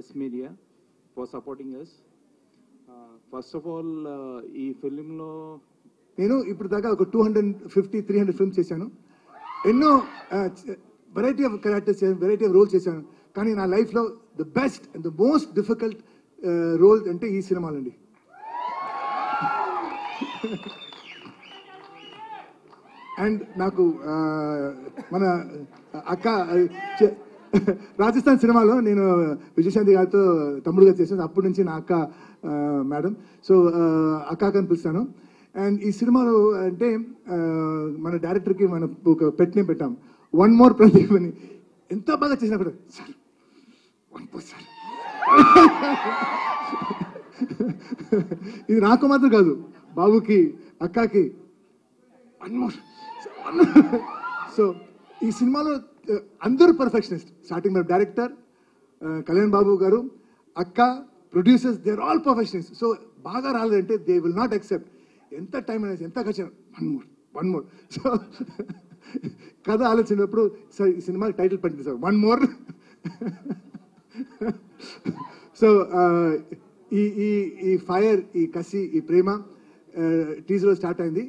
press media for supporting us. First of all, ఈ ఫిలింలో నేను ఇప్పుడు దాకా ఒక 250-300 ఫిల్మ్స్ చేశాను. ఎన్నో వెరైటీ ఆఫ్ క్యారెక్టర్స్ చేశాను, వెరైటీ ఆఫ్ రోల్స్ చేశాను. కానీ నా లైఫ్లో the best and the most difficult role అంటే ఈ సినిమాలండి. అండ్ నాకు మన అక్క రాజస్థాన్ సినిమాలో నేను విజయశాంతి గారితో తమ్ముడుగా చేశాను. అప్పటి నుంచి నా అక్క మేడం, సో అక్క అని పిలుస్తాను. అండ్ ఈ సినిమాలో అంటే మన డైరెక్టర్కి మన ఒక పెట్ నేమ్ పెట్టాం, వన్ మోర్ ప్రదీప్ అని. ఎంత బాగా చేసినా కూడా సార్ వన్ మోర్ సార్, ఇది నాకు మాత్రం కాదు, బాబుకి అక్కకి వన్ మోర్. సో ఈ సినిమాలో అందరూ పర్ఫెక్షనిస్ట్. స్టార్టింగ్ మన డైరెక్టర్ కళ్యాణ్ బాబు గారు, అక్క, producers, they are all perfectionist. So బాగా రాలేదంటే దే విల్ నాట్ యాక్సెప్ట్. ఎంత టైం అనేది, ఎంత ఖర్చు, వన్ మోర్. సో కథ ఆలోచించినప్పుడు సార్ ఈ సినిమాకి టైటిల్ పెట్టింది సార్, వన్ మోర్. సో ఈ ఈ ఈ ఫైర్, ఈ కసి, ఈ ప్రేమ టీజర్లో స్టార్ట్ అయింది.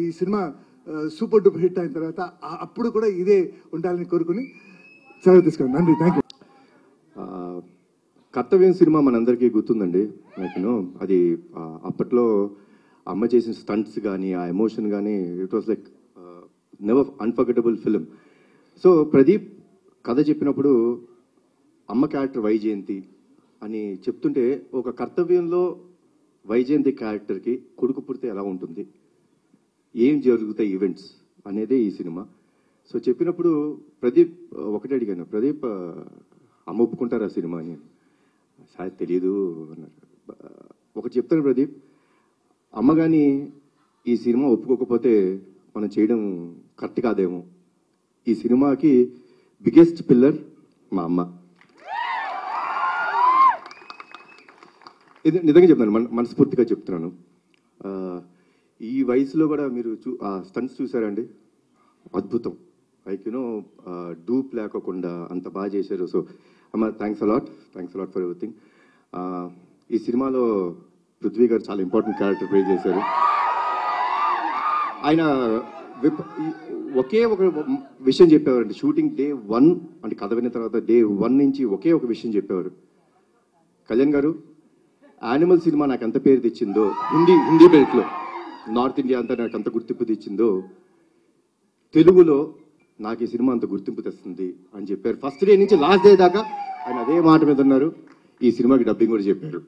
ఈ సినిమా సూపర్ డూపర్ హిట్ అయిన తర్వాత అప్పుడు కూడా ఇదే ఉండాలని కోరుకుని సెలవు తీసుకోండి. నండి, థ్యాంక్ యూ. కర్తవ్యం సినిమా మనందరికీ గుర్తుందండి. నాకు అది అప్పట్లో అమ్మ చేసిన స్టంట్స్ కానీ, ఆ ఎమోషన్ కానీ, it was like never unforgettable film. So Pradeep కథ చెప్పినప్పుడు అమ్మ క్యారెక్టర్ వైజయంతి అని చెప్తుంటే, ఒక కర్తవ్యంలో వైజయంతి క్యారెక్టర్కి కొడుకు పుడితే ఎలా ఉంటుంది, ఏం జరుగుతాయి ఈవెంట్స్ అనేదే ఈ సినిమా. సో చెప్పినప్పుడు ప్రదీప్ ఒకటే అడిగాను, ప్రదీప్ అమ్మ ఒప్పుకుంటారా సినిమా అని. సార్ తెలియదు అన్నారు. ఒకటి చెప్తాను ప్రదీప్, అమ్మ కానీ ఈ సినిమా ఒప్పుకోకపోతే మనం చేయడం కరెక్ట్ కాదేమో. ఈ సినిమాకి బిగ్గెస్ట్ పిల్లర్ మా అమ్మ. ఇది నిజంగా చెప్తున్నాను, మనస్ఫూర్తిగా చెప్తున్నాను. ఈ వయసులో కూడా మీరు ఆ స్టంట్స్ చూసారండి, అద్భుతం. లైక్ యూనో డూప్ లేకోకుండా అంత బాగా చేశారు. సో అమ్మ, థ్యాంక్స్ అలాట్ ఫర్ ఎవ్రీథింగ్. ఈ సినిమాలో పృథ్వీ గారు చాలా ఇంపార్టెంట్ క్యారెక్టర్ ప్లే చేశారు. ఆయన ఒకే ఒక విషయం చెప్పేవారండి. షూటింగ్ డే 1 అంటే కథ విన్న తర్వాత డే 1 నుంచి ఒకే ఒక విషయం చెప్పేవారు, కళ్యాణ్ గారు యానిమల్ సినిమా నాకు ఎంత పేరు తెచ్చిందో, హిందీ బెల్ట్లో నార్త్ ఇండియా అంతా నాకు అంత గుర్తింపు తెచ్చిందో, తెలుగులో నాకు ఈ సినిమా అంత గుర్తింపు తెస్తుంది అని చెప్పారు. ఫస్ట్ డే నుంచి లాస్ట్ డే దాకా ఆయన అదే మాట మీద ఉన్నారు. ఈ సినిమాకి డబ్బింగ్ కూడా చెప్పారు.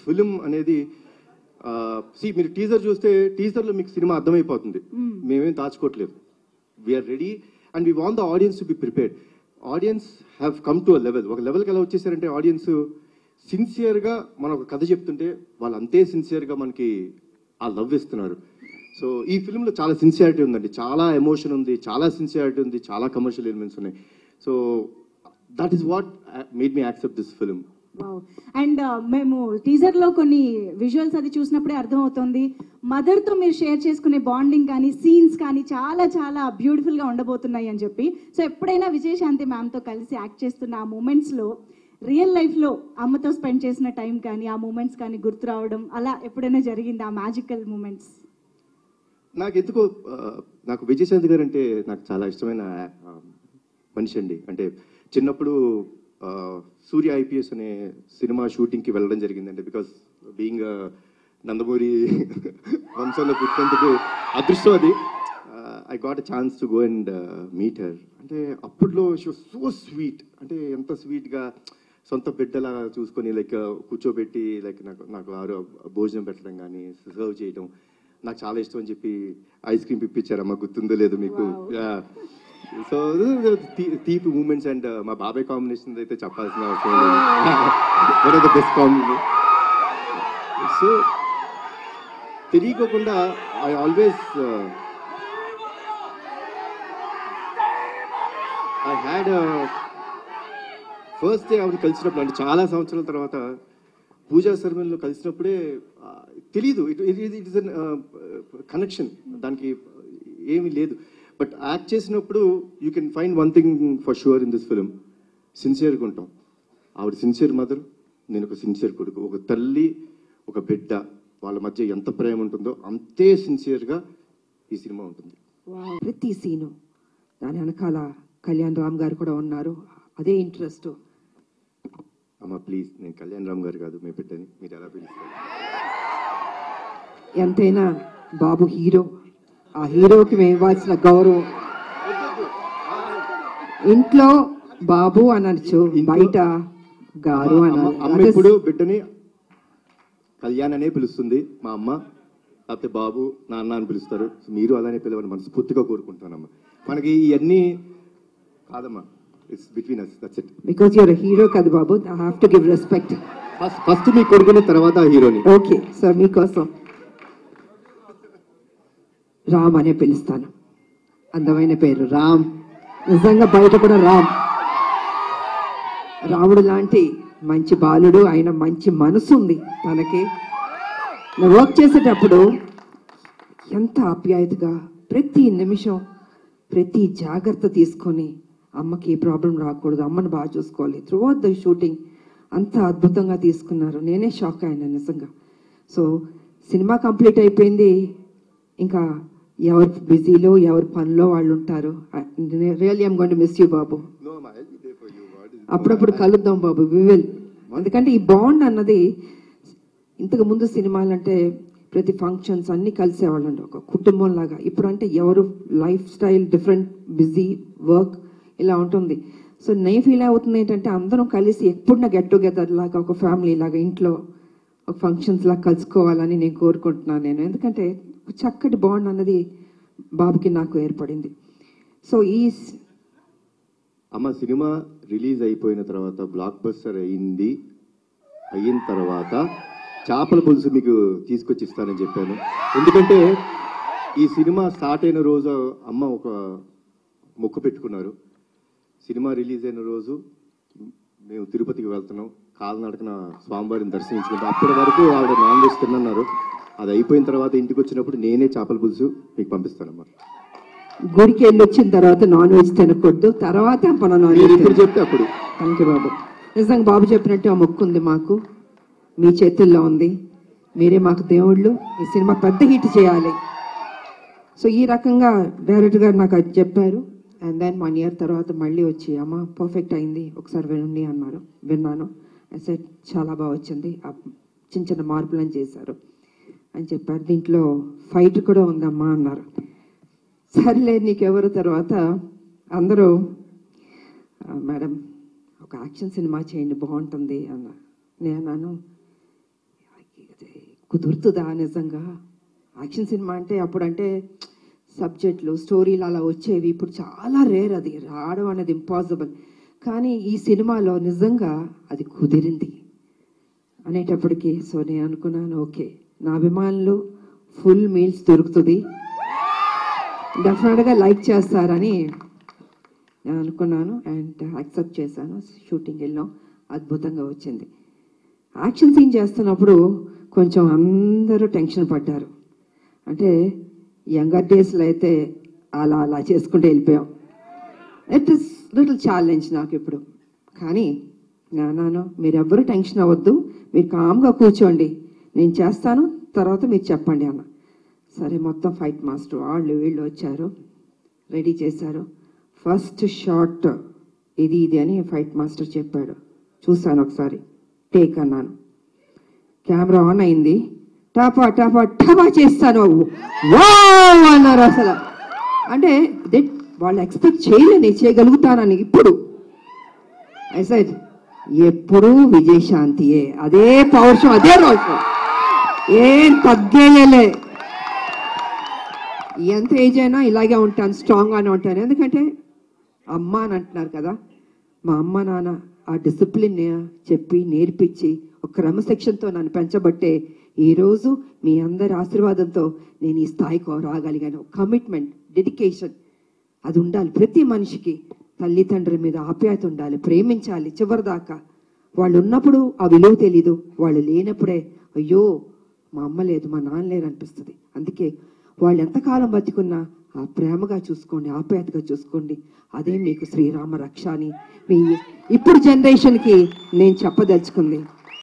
ఫిలిం అనేది మీరు టీజర్ చూస్తే టీజర్లో మీకు సినిమా అర్థమైపోతుంది. మేమేం దాచుకోవట్లేదు. We're ready and we want the audience to be prepared. Audience have come to a level. ఒక లెవెల్కి ఎలా వచ్చేసారంటే ఆడియన్స్ సిన్సియర్గా మనం ఒక కథ చెప్తుంటే వాళ్ళు అంతే సిన్సియర్గా మనకి ఆ లవ్ ఇస్తున్నారు. సో ఈ ఫిల్మ్లో చాలా సిన్సియారిటీ ఉందండి, చాలా ఎమోషన్ ఉంది, చాలా సిన్సియారిటీ ఉంది, చాలా కమర్షియల్ ఎలిమెంట్స్ ఉన్నాయి. So that is what made me accept this film. And మేము టీజర్లో కొన్ని విజువల్స్ అది చూసినప్పుడే అర్థమవుతుంది, మదర్తో మీరు షేర్ చేసుకునే బాండింగ్ కానీ, సీన్స్ కానీ చాలా చాలా బ్యూటిఫుల్గా ఉండబోతున్నాయి అని చెప్పి. సో ఎప్పుడైనా విజయశాంతి మ్యామ్తో కలిసి యాక్ట్ చేస్తున్న ఆ మూమెంట్స్లో రియల్ లైఫ్లో అమ్మతో స్పెండ్ చేసిన టైం కానీ, ఆ మూమెంట్స్ కానీ గుర్తు రావడం అలా ఎప్పుడైనా జరిగింది, ఆ మ్యాజికల్ మూమెంట్స్? నాకు ఎందుకో నాకు విజయశాంతి గారు అంటే నాకు చాలా ఇష్టమైన మనిషి అండి. అంటే చిన్నప్పుడు సూర్య ఐపీఎస్ అనే సినిమా షూటింగ్కి వెళ్ళడం జరిగిందండి. బికాస్ బీయింగ్ నందమూరి వంశంలో పుట్టినందుకు అదృష్టం అది. I got a chance to go and meet her. అంటే అప్పట్లో షీ వాస్ సో స్వీట్, అంటే ఎంత స్వీట్గా సొంత బిడ్డలా చూసుకొని లైక్ కూర్చోబెట్టి లైక్ నాకు భోజనం పెట్టడం కానీ, సర్వ్ చేయడం నాకు చాలా ఇష్టం అని చెప్పి ఐస్ క్రీమ్ పిప్పించారమ్మా, గుర్తుందో లేదో మీకు. సో తీపి మూమెంట్స్. అండ్ మా బాబాయ్ కాంబినేషన్ అయితే చెప్పాల్సిన అవసరం లేదు, one of the best combination. So తెలియకోకుండా I always I had first day ఆవిడ కలిసినప్పుడు, అంటే చాలా సంవత్సరాల తర్వాత పూజా సెరమనీలో కలిసినప్పుడే తెలీదు, ఇట్ ఇస్ కనెక్షన్, దానికి ఏమీ లేదు. బట్ యాక్ట్ చేసినప్పుడు you can find one thing for sure in this film, సిన్సియర్గా ఉంటాం. ఆవిడ సిన్సియర్ మదర్, నేను ఒక సిన్సియర్ కొడుకు. ఒక తల్లి ఒక బిడ్డ వాళ్ళ మధ్య ఎంత ప్రేమ ఉంటుందో అంతే సిన్సియర్గా ఈ సినిమా ఉంటుంది. ప్రతి సీను దాని వెనకాల కళ్యాణ్ రామ్ గారు కూడా ఉన్నారు, అదే ఇంట్రెస్ట్. అమ్మ ప్లీజ్, నేను కళ్యాణ్ రామ్ గారు కాదు, మీ బిడ్డని, మీరు ఎలా పిలుస్తారు? ఎంతైనా బాబు హీరో, ఆ హీరోకి మేము ఇవ్వాల్సిన గౌరవం. ఇంట్లో బాబు అనొచ్చు, బయట గారు అమ్మ ఇప్పుడు బిడ్డని కళ్యాణ్ అనే పిలుస్తుంది మా అమ్మ, లేకపోతే బాబు నాన్న అని పిలుస్తారు. మీరు అలానే పిలవని మనస్ఫూర్తిగా కోరుకుంటానమ్మా. మనకి ఇవన్నీ కాదమ్మా, it's between us, that's it. Because your hero కదా బాబు, I have to give respect. First మీ కొడుకుని, తర్వాత హీరోని. ఓకే సార్, మీకోసం రామ్ అనే పిలుస్తాను. అందమైన పేరు రామ్, నిజంగా బయట కూడా రామ్. రాముడు లాంటి మంచి బాలుడు, ఆయన మంచి మనసు ఉంది తనకి. వర్క్ చేసేటప్పుడు ఎంత ఆప్యాయతగా ప్రతి నిమిషం ప్రతి జాగ్రత్త తీసుకొని అమ్మకి ఏ ప్రాబ్లం రాకూడదు, అమ్మని బాగా చూసుకోవాలి. త్రూ అవుట్ ద షూటింగ్ అంత అద్భుతంగా తీసుకున్నారు. నేనే షాక్ అయినా నిజంగా. సో సినిమా కంప్లీట్ అయిపోయింది, ఇంకా ఎవరు బిజీలో ఎవరి పనిలో వాళ్ళు ఉంటారు. Really I'm going to miss you బాబు. అప్పుడప్పుడు కలుద్దాం బాబు, వి విల్. ఎందుకంటే ఈ బాండ్ అన్నది, ఇంతకు ముందు సినిమాలంటే ప్రతి ఫంక్షన్స్ అన్నీ కలిసేవాళ్ళండి ఒక కుటుంబం లాగా. ఇప్పుడు అంటే ఎవరు life style different, busy, work ఇలా ఉంటుంది. సో నేను ఫీల్ అవుతుంది ఏంటంటే అందరం కలిసి ఎప్పుడున్నా గెట్ టుగెదర్ లాగా, ఒక ఫ్యామిలీ లాగా ఇంట్లో ఒక ఫంక్షన్స్ లాగా కలుసుకోవాలని నేను కోరుకుంటున్నాను నేను. ఎందుకంటే ఒక చక్కటి బాండ్ అన్నది బాబుకి నాకు ఏర్పడింది. సో అమ్మ సినిమా రిలీజ్ అయిపోయిన తర్వాత, బ్లాక్ బస్టర్ అయిన తర్వాత చేపల పులుసు మీకు తీసుకొచ్చి ఇస్తానని చెప్పాను. ఎందుకంటే ఈ సినిమా స్టార్ట్ అయిన రోజు అమ్మ ఒక మొక్కు పెట్టుకున్నారు. సినిమా రిలీజ్ అయిన రోజు మేము తిరుపతికి వెళ్తున్నాం, కాలినడకన స్వామివారిని దర్శించుకుంటాం. అప్పటి వరకు ఆవిడ నాన్ వెజ్ తిన్నారు. అది అయిపోయిన తర్వాత ఇంటికి వచ్చినప్పుడు నేనే చేపల పులుసు మీకు పంపిస్తానమ్మా. గుడికి వెళ్ళి వచ్చిన తర్వాత నాన్ వెజ్ తినకూడదు, తర్వాత మన నాన్ వెజ్ ఇప్పుడు చెప్తే అప్పుడు. థ్యాంక్ యూ బాబు. నిజంగా బాబు చెప్పినట్టు ఆ మొక్కు ఉంది మాకు, మీ చేతుల్లో ఉంది. మీరే మాకు దేవుళ్ళు, ఈ సినిమా పెద్ద హిట్ చేయాలి. సో ఈ రకంగా డైరెక్టర్ గారు నాకు అది చెప్పారు. అండ్ దెన్ 1 year తర్వాత మళ్ళీ వచ్చి అమ్మ పర్ఫెక్ట్ అయింది, ఒకసారి వినండి అన్నారు. విన్నాను, సెట్ చాలా బాగా వచ్చింది, చిన్న చిన్న మార్పులను చేశారు అని చెప్పారు. దీంట్లో ఫైట్ కూడా ఉందమ్మా అన్నారు. సర్లే నీకెవరు. తర్వాత అందరూ మేడం ఒక యాక్షన్ సినిమా చేయండి బాగుంటుంది అన్న. నేను అన్నాను కుదురుతుందా నిజంగా? యాక్షన్ సినిమా అంటే అప్పుడంటే సబ్జెక్టులు స్టోరీలు అలా వచ్చేవి, ఇప్పుడు చాలా రేర్, అది రావడం అనేది ఇంపాసిబుల్. కానీ ఈ సినిమాలో నిజంగా అది కుదిరింది అనేటప్పటికీ సో నేను అనుకున్నాను ఓకే, నా అభిమానులు ఫుల్ మీల్స్ దొరుకుతుంది, డెఫినెట్గా లైక్ చేస్తారని నేను అనుకున్నాను. అండ్ యాక్సెప్ట్ చేశాను. షూటింగ్ వెళ్ళాం, అద్భుతంగా వచ్చింది. యాక్షన్ సీన్ చేస్తున్నప్పుడు కొంచెం అందరూ టెన్షన్ పడ్డారు. అంటే యంగర్ డేస్లో అయితే అలా అలా చేసుకుంటూ వెళ్ళిపోయాం. ఇట్ ఇస్ లిటిల్ ఛాలెంజ్ నాకు ఇప్పుడు. కానీ నాన్న మీరెవ్వరూ టెన్షన్ అవ్వద్దు, మీరు కామ్గా కూర్చోండి, నేను చేస్తాను, తర్వాత మీరు చెప్పండి అన్న. సరే మొత్తం ఫైట్ మాస్టర్ వాళ్ళు వీళ్ళు వచ్చారు, రెడీ చేశారు. ఫస్ట్ షాట్ ఇది అని ఫైట్ మాస్టర్ చెప్పాడు. చూశాను ఒకసారి, టేక్ అన్నాను. కెమెరా ఆన్ అయింది, టపా టపా టపా చేస్తాను వావ్ అన్నారు. అసలు అంటే వాళ్ళు ఎక్స్పెక్ట్ చేయలేని చేయగలుగుతానని. ఇప్పుడు ఐ సెడ్ ఎప్పుడు విజయశాంతియే, అదే పౌరుషం, అదే రోషం, ఏం తగ్గేలే. ఎంత ఏజ్ అయినా ఇలాగే ఉంటాను, స్ట్రాంగ్గానే ఉంటాను. ఎందుకంటే అమ్మ అని అంటున్నారు కదా, మా అమ్మ నాన్న ఆ డిసిప్లిన్ చెప్పి నేర్పించి ఒక క్రమశిక్షణతో నన్ను పెంచబట్టే ఈరోజు మీ అందరి ఆశీర్వాదంతో నేను ఈ స్థాయికి రాగలిగాను. కమిట్మెంట్, డెడికేషన్ అది ఉండాలి ప్రతి మనిషికి. తల్లిదండ్రుల మీద ఆప్యాయత ఉండాలి, ప్రేమించాలి చివరిదాకా. వాళ్ళు ఉన్నప్పుడు ఆ విలువ తెలీదు, వాళ్ళు లేనప్పుడే అయ్యో మా అమ్మ లేదు మా నాన్న లేరు అనిపిస్తుంది. అందుకే వాళ్ళు ఎంతకాలం బతికున్నా ఆ ప్రేమగా చూసుకోండి, ఆప్యాయతగా చూసుకోండి. అదే మీకు శ్రీరామ రక్ష అని మీ ఇప్పుడు జనరేషన్కి నేను చెప్పదలుచుకుంది.